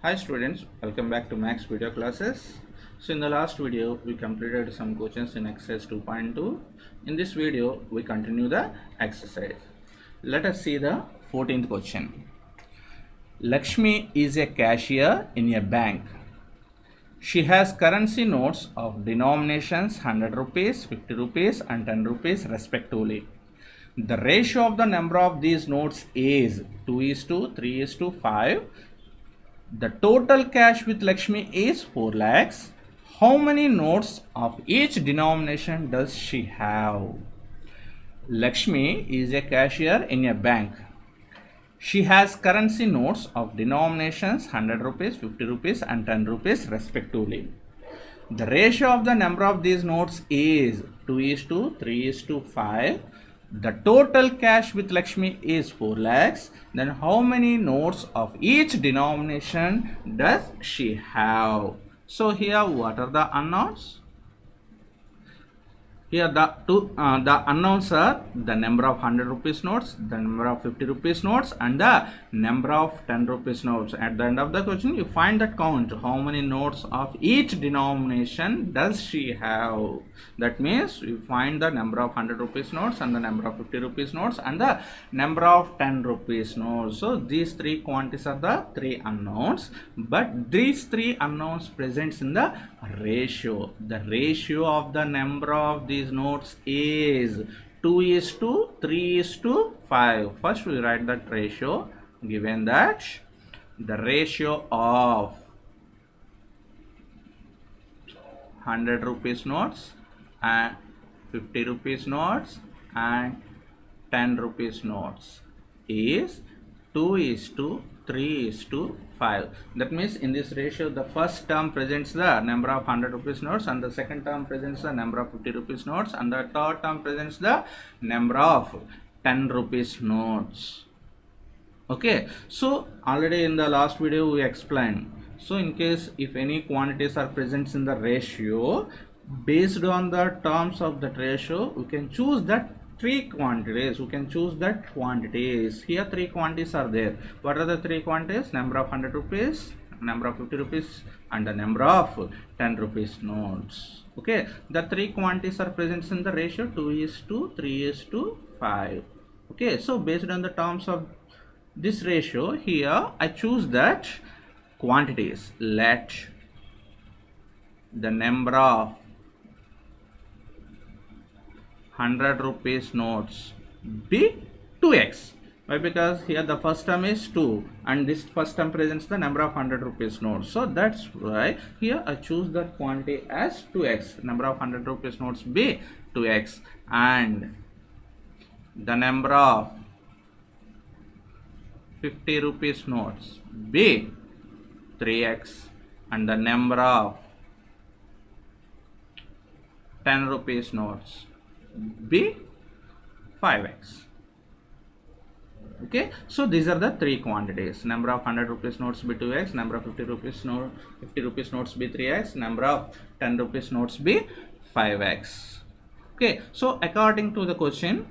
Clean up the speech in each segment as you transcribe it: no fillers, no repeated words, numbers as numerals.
Hi students, welcome back to Max video classes. So in the last video we completed some questions in exercise 2.2. In this video we continue the exercise. Let us see the 14th question. Lakshmi is a cashier in a bank. She has currency notes of denominations 100 rupees, 50 rupees and 10 rupees respectively. The ratio of the number of these notes is 2:3:5. The total cash with Lakshmi is 4 lakhs. How many notes of each denomination does she have? Lakshmi is a cashier in a bank. She has currency notes of denominations 100 rupees, 50 rupees and 10 rupees respectively. The ratio of the number of these notes is 2:3:5. The total cash with Lakshmi is 4 lakhs. Then how many notes of each denomination does she have? So here what are the unknowns? Here the unknowns are the number of 100 rupees notes, the number of 50 rupees notes and the number of 10 rupees notes. At the end of the question you find that count. How many notes of each denomination does she have? That means you find the number of 100 rupees notes and the number of 50 rupees notes and the number of 10 rupees notes. So these three quantities are the three unknowns, but these three unknowns presents in the ratio. The ratio of the number of these notes is 2:3:5. First we write that ratio. Given that the ratio of 100 rupees notes and 50 rupees notes and 10 rupees notes is 2:3:5. That means in this ratio the first term presents the number of 100 rupees notes and the second term presents the number of 50 rupees notes and the third term presents the number of 10 rupees notes. Okay, so already in the last video we explained. So in case if any quantities are present in the ratio, based on the terms of that ratio we can choose that three quantities. We can choose that quantities. Here three quantities are there. What are the three quantities? Number of 100 rupees, number of 50 rupees and the number of 10 rupees notes. Okay, the three quantities are present in the ratio 2:3:5. Okay, so based on the terms of this ratio, here I choose that quantities. Let the number of 100 rupees notes be 2x. Why? Because here the first term is 2 and this first term presents the number of 100 rupees notes. So that's why here I choose that quantity as 2x. Number of 100 rupees notes be 2x and the number of 50 rupees notes be 3x and the number of 10 rupees notes be 5x. Okay, so these are the three quantities. Number of 100 rupees notes be 2x, number of 50 rupees notes be 3x, number of 10 rupees notes be 5x. Okay, so according to the question,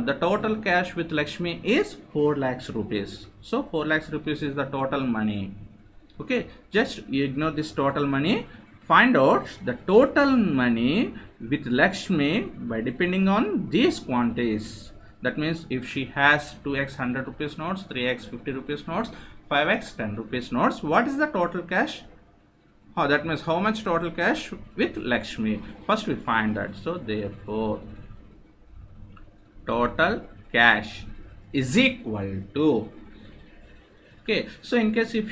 the total cash with Lakshmi is 4 lakhs rupees. So 4 lakhs rupees is the total money. Okay, just ignore this total money. Find out the total money with Lakshmi by depending on these quantities. That means if she has 2x 100 rupees notes, 3x 50 rupees notes, 5x 10 rupees notes, what is the total cash? That means how much total cash with Lakshmi? First we find that. So therefore total cash is equal to, okay, so in case if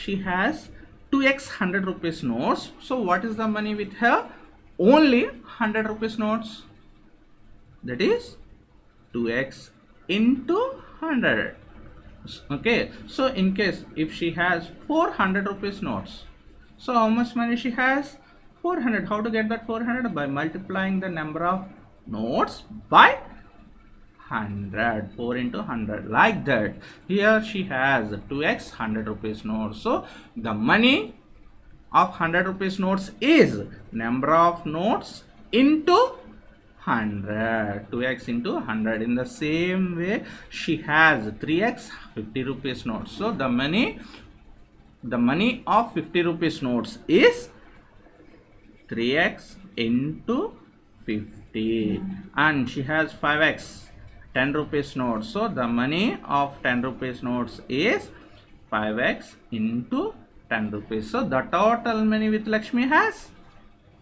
she has 2x 100 rupees notes, so what is the money with her? Only 100 rupees notes, that is 2x into 100. Okay, so in case if she has 400 rupees notes, so how much money she has? 400. How to get that 400? By multiplying the number of notes by 100. 4 into 100, like that. Here she has 2x 100 rupees notes. So the money of 100 rupees notes is number of notes into 100. 2x into 100. In the same way she has 3x 50 rupees notes. So the money the money of 50 rupees notes is 3x into 50, and she has 5x 10 rupees notes. So the money of 10 rupees notes is 5x into 10 rupees. So the total money with Lakshmi has,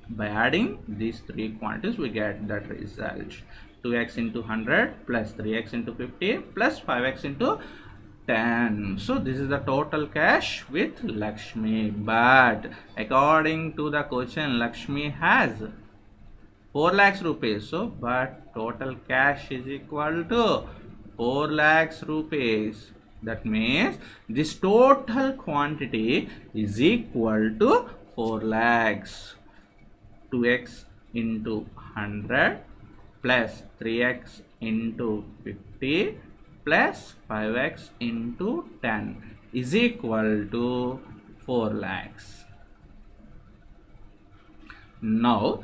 by adding these three quantities we get that result: 2x into 100 plus 3x into 50 plus 5x into 10. So this is the total cash with Lakshmi. But according to the question, Lakshmi has 4 lakhs rupees. So but total cash is equal to 4 lakhs rupees. That means this total quantity is equal to 4 lakhs. 2x into 100 plus 3x into 50 plus 5x into 10 is equal to 4 lakhs. Now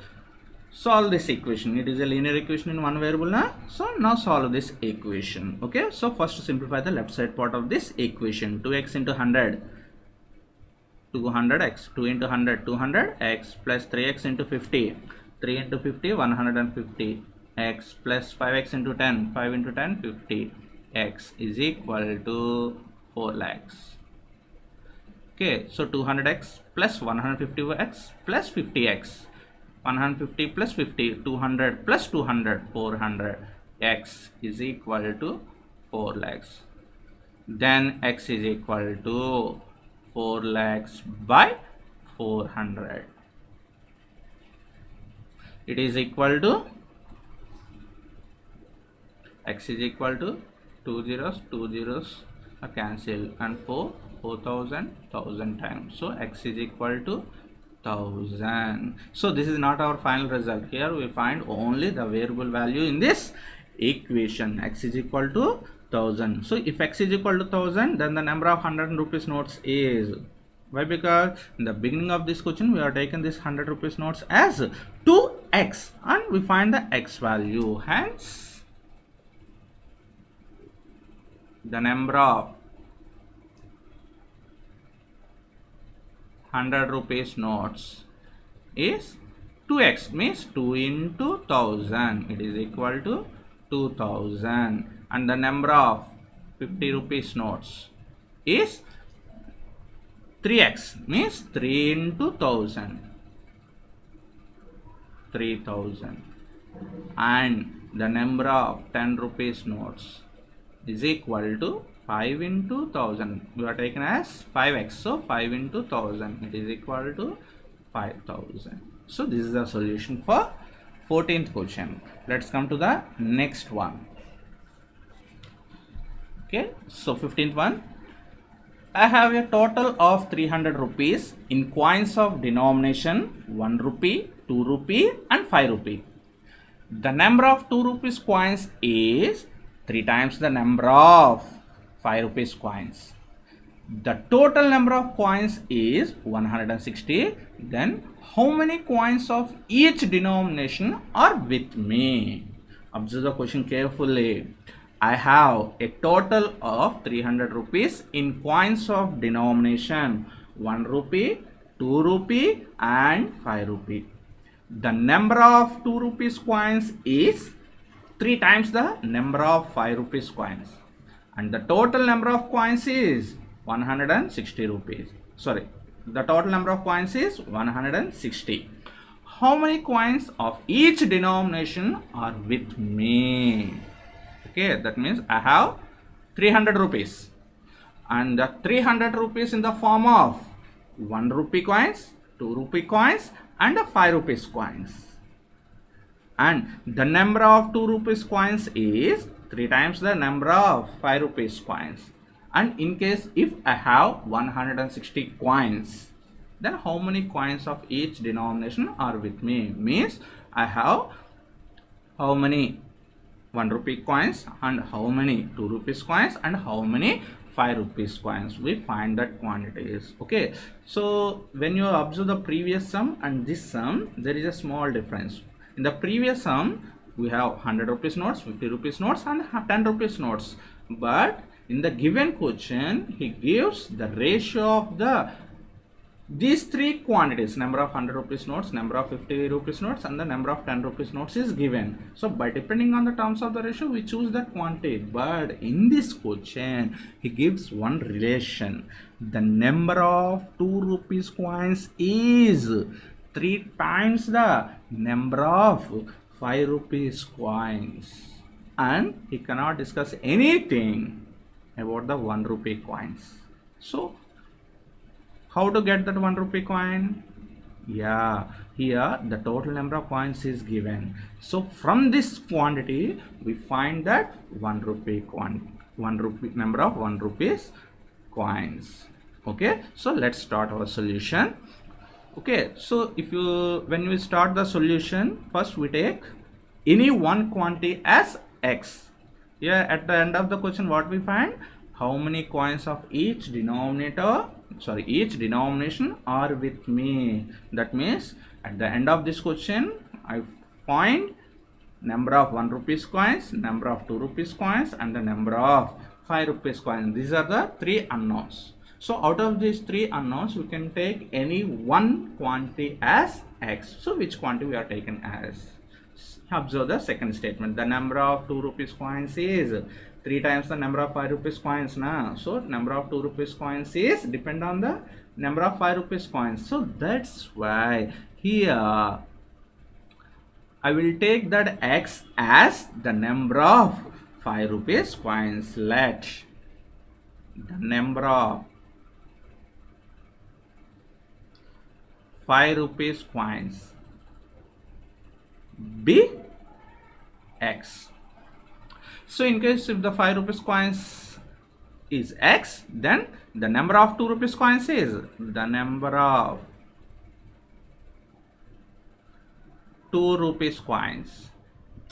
solve this equation. It is a linear equation in one variable now. So now solve this equation. Okay, so first simplify the left side part of this equation. 2x into 100, 200x, 2 into 100, 200x plus 3x into 50, 3 into 50, 150 x plus 5x into 10, 5 into 10, 50 x is equal to 4 lakhs. Okay, so 200x plus 150x plus 50x, 150 plus 50, 200 plus 200, 400 x is equal to 4 lakhs. Then x is equal to 4 lakhs by 400. It is equal to, x is equal to 2 zeros are cancelled, and 4,000 times. So x is equal to 1000. So this is not our final result. Here we find only the variable value in this equation. X is equal to 1000. So if x is equal to 1000, then the number of 100 rupees notes is, why? Because in the beginning of this question we are taken this 100 rupees notes as 2x, and we find the x value. Hence the number of 100 rupees notes is 2x, means 2 into 1000. It is equal to 2000. And the number of 50 rupees notes is 3x, means 3 into 1000, 3000. And the number of 10 rupees notes is equal to 5 into 1000. We are taken as 5x, so 5 into 1000, it is equal to 5000. So this is the solution for 14th question. Let's come to the next one. Okay, so 15th one. I have a total of 300 rupees in coins of denomination 1 rupee, 2 rupee and 5 rupee. The number of 2 rupees coins is 3 times the number of 5 rupees coins. The total number of coins is 160. Then how many coins of each denomination are with me? Observe the question carefully. I have a total of 300 rupees in coins of denomination 1 rupee, 2 rupee and 5 rupee. The number of 2 rupees coins is 3 times the number of 5 rupees coins, and the total number of coins is 160 rupees. Sorry, the total number of coins is 160. How many coins of each denomination are with me? Okay, that means I have 300 rupees, and the 300 rupees in the form of 1 rupee coins, 2 rupee coins and the 5 rupees coins. And the number of 2 rupees coins is 3 times the number of 5 rupees coins. And in case if I have 160 coins, then how many coins of each denomination are with me? Means I have how many 1 rupee coins and how many 2 rupees coins and how many 5 rupees coins. We find that quantities. Okay, so when you observe the previous sum and this sum, there is a small difference. In the previous sum we have 100 rupees notes, 50 rupees notes and 10 rupees notes, but in the given question, he gives the ratio of these three quantities, number of 100 rupees notes, number of 50 rupees notes, and the number of 10 rupees notes is given. So by depending on the terms of the ratio, we choose that quantity. But in this question, he gives one relation. The number of 2 rupees coins is 3 times the number of 5 rupees coins. And he cannot discuss anything about the 1 rupee coins. So how to get that 1 rupee coin? Yeah, here the total number of coins is given. So from this quantity, we find that 1 rupee number of 1 rupees coins. Okay, so let's start our solution. Okay, so when we start the solution, first we take any one quantity as x. Here at the end of the question, what we find? How many coins of each denomination are with me. That means at the end of this question, I find number of 1 rupees coins, number of 2 rupees coins, and the number of 5 rupees coins. These are the 3 unknowns. So out of these 3 unknowns, we can take any one quantity as x. So which quantity we are taken as? Observe the second statement. The number of 2 rupees coins is 3 times the number of 5 rupees coins now. So number of 2 rupees coins is depend on the number of 5 rupees coins. So that's why here I will take that x as the number of 5 rupees coins. Let the number of 5 rupees coins be x. So in case if the 5 rupees coins is x, then the number of 2 rupees coins is the number of 2 rupees coins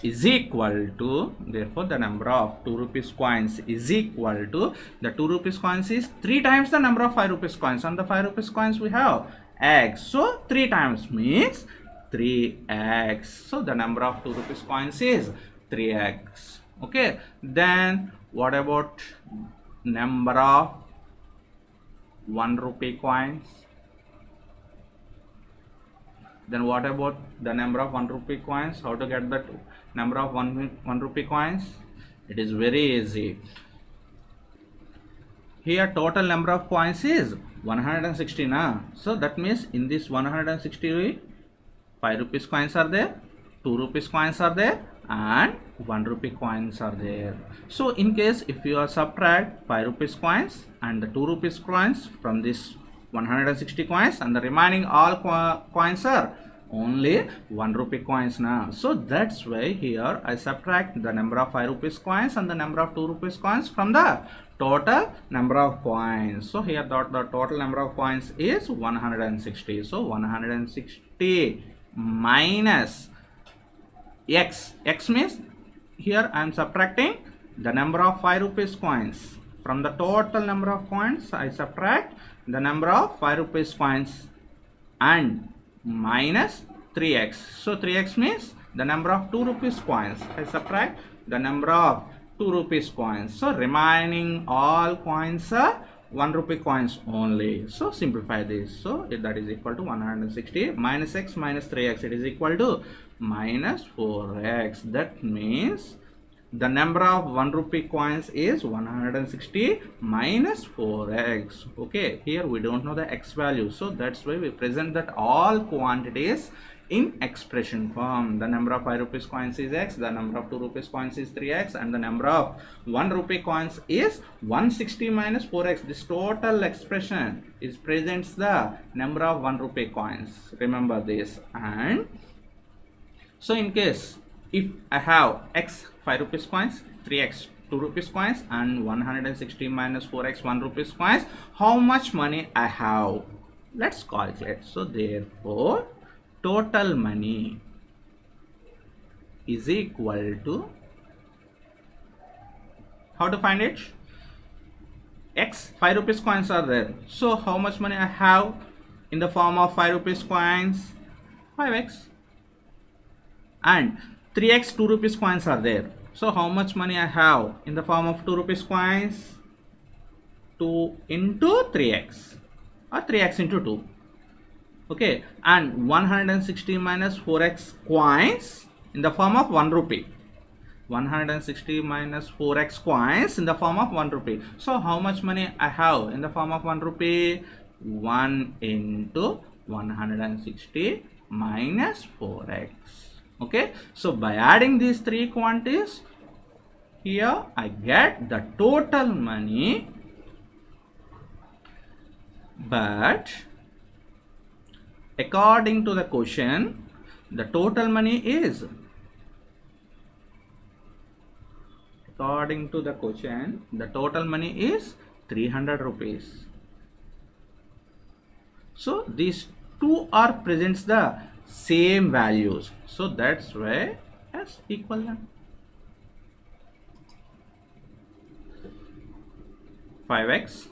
is equal to, therefore the number of 2 rupees coins is equal to, the 2 rupees coins is 3 times the number of 5 rupees coins. On the 5 rupees coins we have x, so 3 times means 3x. So the number of 2 rupees coins is 3x. Okay, then what about number of 1 rupee coins? Then what about the number of 1 rupee coins? How to get that number of 1 rupee coins? It is very easy. Here total number of coins is 160 na. So that means in this 160, 5 rupees coins are there, 2 rupees coins are there, and 1 rupee coins are there. So in case if you are subtract 5 rupees coins and the 2 rupees coins from this 160 coins, and the remaining all coins are only 1 rupee coins now. So that's why here I subtract the number of 5 rupees coins and the number of 2 rupees coins from the total number of coins. So here the total number of coins is 160. So 160 minus x. X means here I am subtracting the number of 5 rupees coins. From the total number of coins, I subtract the number of 5 rupees coins and minus 3x. So 3x means the number of 2 rupees coins. I subtract the number of 2 rupees coins. So remaining all coins are 1 rupee coins only. So simplify this. So that is equal to 160 minus x minus 3x. It is equal to minus 4x. That means the number of 1 rupee coins is 160 minus 4x. Okay, here we don't know the x value. So that's why we present that all quantities in expression form. The number of 5 rupees coins is x, the number of 2 rupees coins is 3x, and the number of 1 rupee coins is 160 minus 4x. This total expression is presents the number of 1 rupee coins. Remember this. And so in case if I have x 5 rupees coins, 3x 2 rupees coins, and 160 minus 4x 1 rupees coins, how much money I have? Let's calculate. So therefore total money is equal to, how to find it? X 5 rupees coins are there. So how much money I have in the form of 5 rupees coins? 5x. And 3x 2 rupees coins are there. So how much money I have in the form of 2 rupees coins? 2 into 3x or 3x into 2. Okay, and 160 minus 4x coins in the form of 1 rupee. 160 minus 4x coins in the form of 1 rupee. So how much money I have in the form of 1 rupee? 1 into 160 minus 4x. Okay, so by adding these three quantities, here I get the total money, but according to the question, the total money is, according to the question, the total money is 300 rupees. So these two are presents the same values, so that's why as equivalent. 5x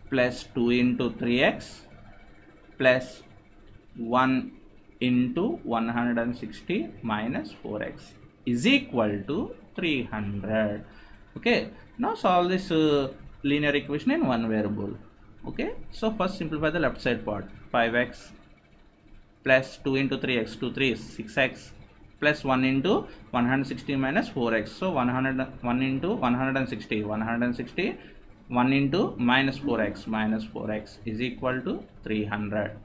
plus 2 into 3x plus 1 into 160 minus 4x is equal to 300. Okay, now solve this linear equation in one variable. Okay, so first simplify the left side part. 5x plus 2 into 3x, 2 3 is 6x plus 1 into 160 minus 4x. So 1 into 160, 160, 1 into minus 4x is equal to 300.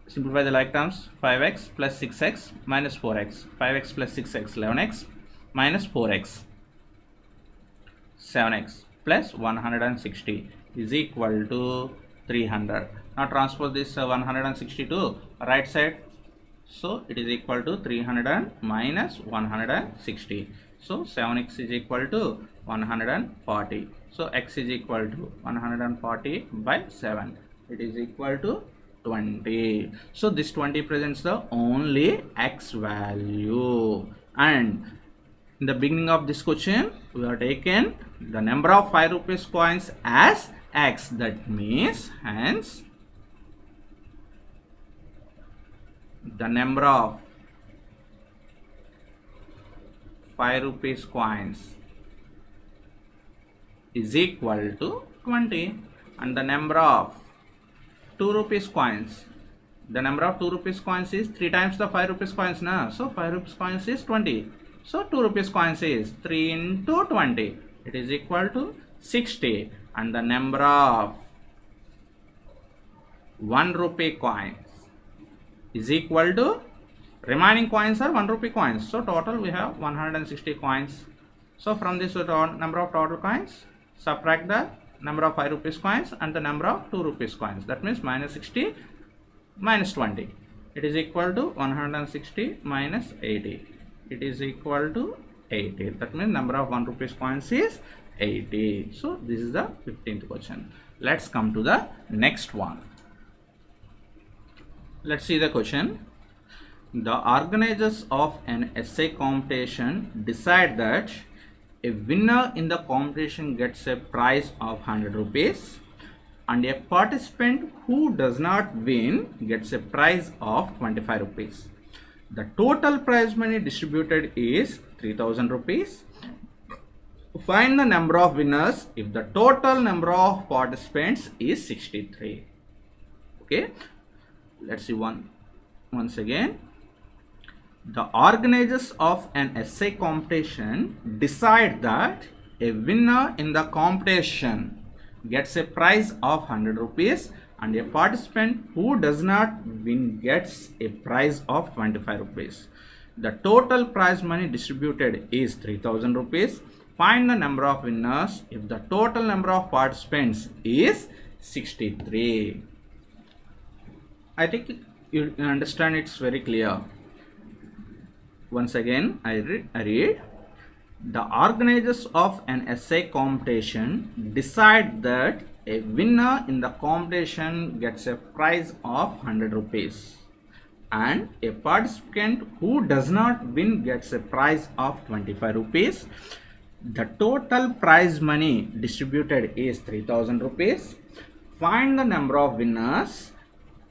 Simplify the like terms. 5x plus 6x minus 4x. 5x plus 6x, 11x minus 4x, 7x plus 160 is equal to 300. Now transpose this 160 to right side. So it is equal to 300 minus 160. So 7x is equal to 140. So x is equal to 140 by 7. It is equal to 20. So this 20 presents the only x value. And in the beginning of this question, we have taken the number of 5 rupees coins as x. That means, hence, the number of 5 rupees coins is equal to 20, and the number of 2 rupees coins, the number of 2 rupees coins is 3 times the 5 rupees coins now. So 5 rupees coins is 20. So 2 rupees coins is 3 into 20. It is equal to 60, and the number of 1 rupee coins is equal to, remaining coins are 1 rupee coins. So total we have 160 coins. So from this number of total coins, subtract the number of 5 rupees coins and the number of 2 rupees coins. That means minus 60 minus 20. It is equal to 160 minus 80. It is equal to 80. That means number of 1 rupees coins is 80. So this is the 15th question. Let's come to the next one. Let's see the question. The organizers of an essay competition decide that a winner in the competition gets a prize of 100 rupees and a participant who does not win gets a prize of 25 rupees. The total prize money distributed is 3000 rupees. Find the number of winners if the total number of participants is 63. Okay, let's see once again. The organizers of an essay competition decide that a winner in the competition gets a prize of 100 rupees and a participant who does not win gets a prize of 25 rupees. The total prize money distributed is 3000 rupees. Find the number of winners if the total number of participants is 63. I think you understand, it's very clear. Once again, I read. The organizers of an essay competition decide that a winner in the competition gets a prize of 100 rupees and a participant who does not win gets a prize of 25 rupees. The total prize money distributed is 3000 rupees. Find the number of winners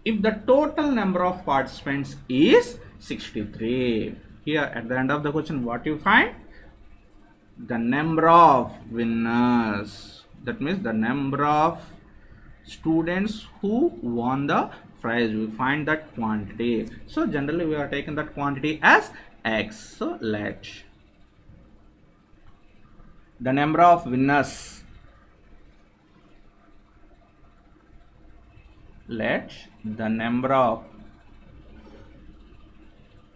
if the total number of participants is 63. Here at the end of the question, what you find? The number of winners. That means the number of students who won the prize. We find that quantity. So generally we are taking that quantity as X. So let the number of winners, let the number of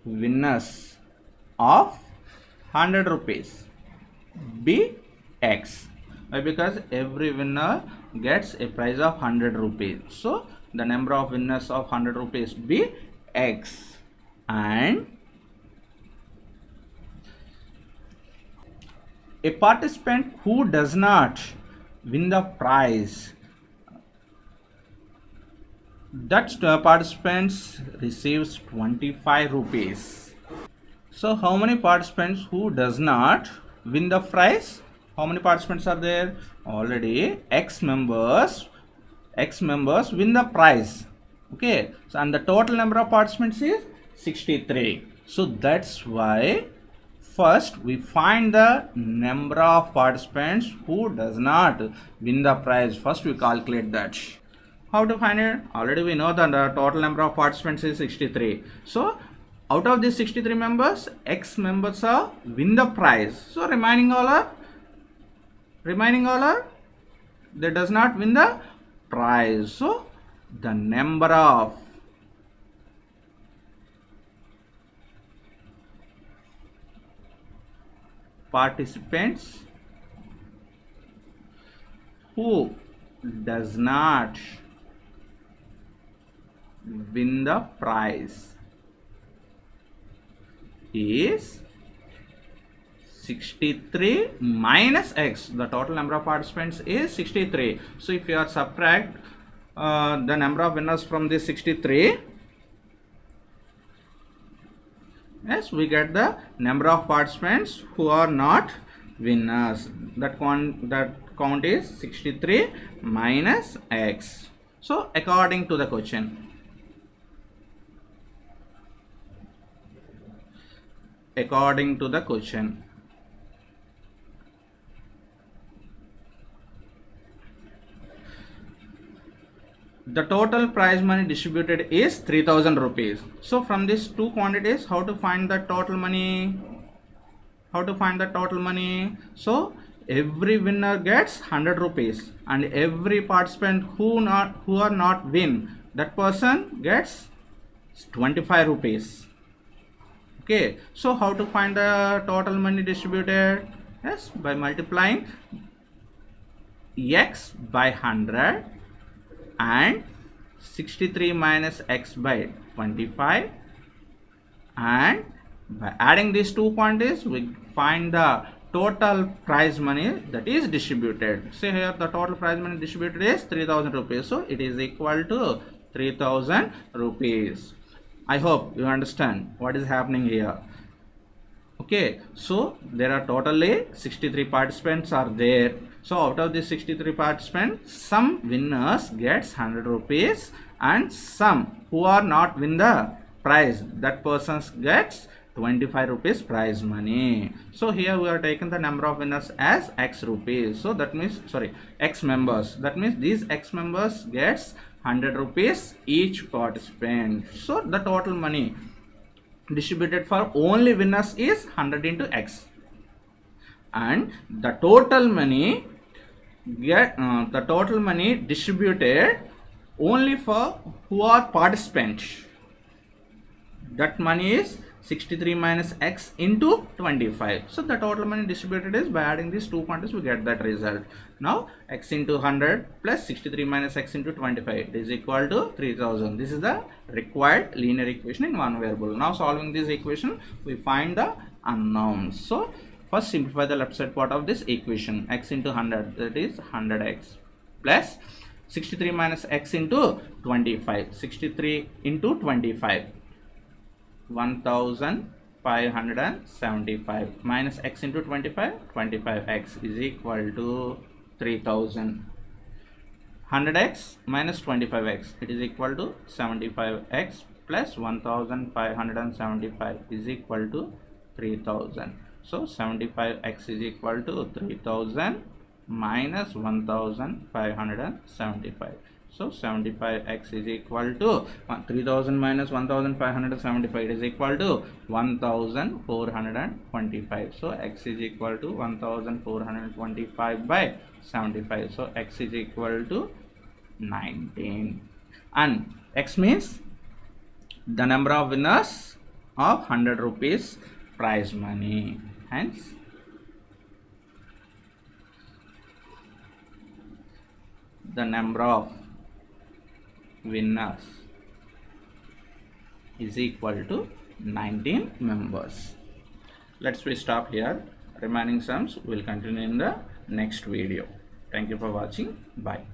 winners of 100 rupees be X. Why? Because every winner gets a prize of 100 rupees. So the number of winners of 100 rupees be X. And a participant who does not win the prize, that participants receives 25 rupees. So how many participants who does not win the prize? How many participants are there? Already X members win the prize. Okay, so and the total number of participants is 63. So that's why first we find the number of participants who does not win the prize. First we calculate that. How to find it? Already we know that the total number of participants is 63. So out of these 63 members, X members are win the prize. So remaining all are they does not win the prize. So the number of participants who does not win the prize is 63 minus X. The total number of participants is 63. So if you are subtract the number of winners from this 63, yes, we get the number of participants who are not winners. That count is 63 minus X. So according to the question, the total prize money distributed is 3000 rupees. So from these two quantities, how to find the total money? So every winner gets 100 rupees and every participant who are not win, that person gets 25 rupees. Okay, so how to find the total money distributed? Yes, by multiplying X by 100 and 63 minus X by 25, and by adding these two quantities we find the total prize money that is distributed. See here, the total prize money distributed is 3000 rupees. So it is equal to 3000 rupees. I hope you understand what is happening here. Okay, so there are totally 63 participants are there. So out of these 63 participants, some winners gets 100 rupees and some who are not win the prize, that person gets 25 rupees prize money. So here we are taking the number of winners as X rupees. So that means, X members. That means these X members gets 100 rupees each participant. So the total money distributed for only winners is 100 into X, and the total money distributed only for who are participants, that money is 63 minus X into 25. So the total money distributed is, by adding these two quantities we get that result. Now X into 100 plus 63 minus X into 25 is equal to 3000. This is the required linear equation in one variable. Now solving this equation we find the unknowns. So first simplify the left side part of this equation. X into 100, that is 100X, plus 63 minus X into 25. 63 into 25, 1575 minus X into 25, 25X is equal to 3000. 100X minus 25X, it is equal to 75X plus 1575 is equal to 3000. So 75x is equal to 3000 minus 1575. So 75x is equal to 3000 minus 1575 is equal to 1425. So x is equal to 1425 by 75. So x is equal to 19. And x means the number of winners of 100 rupees prize money. Hence the number of winners is equal to 19 members. Let's stop here. Remaining sums will continue in the next video. Thank you for watching. Bye.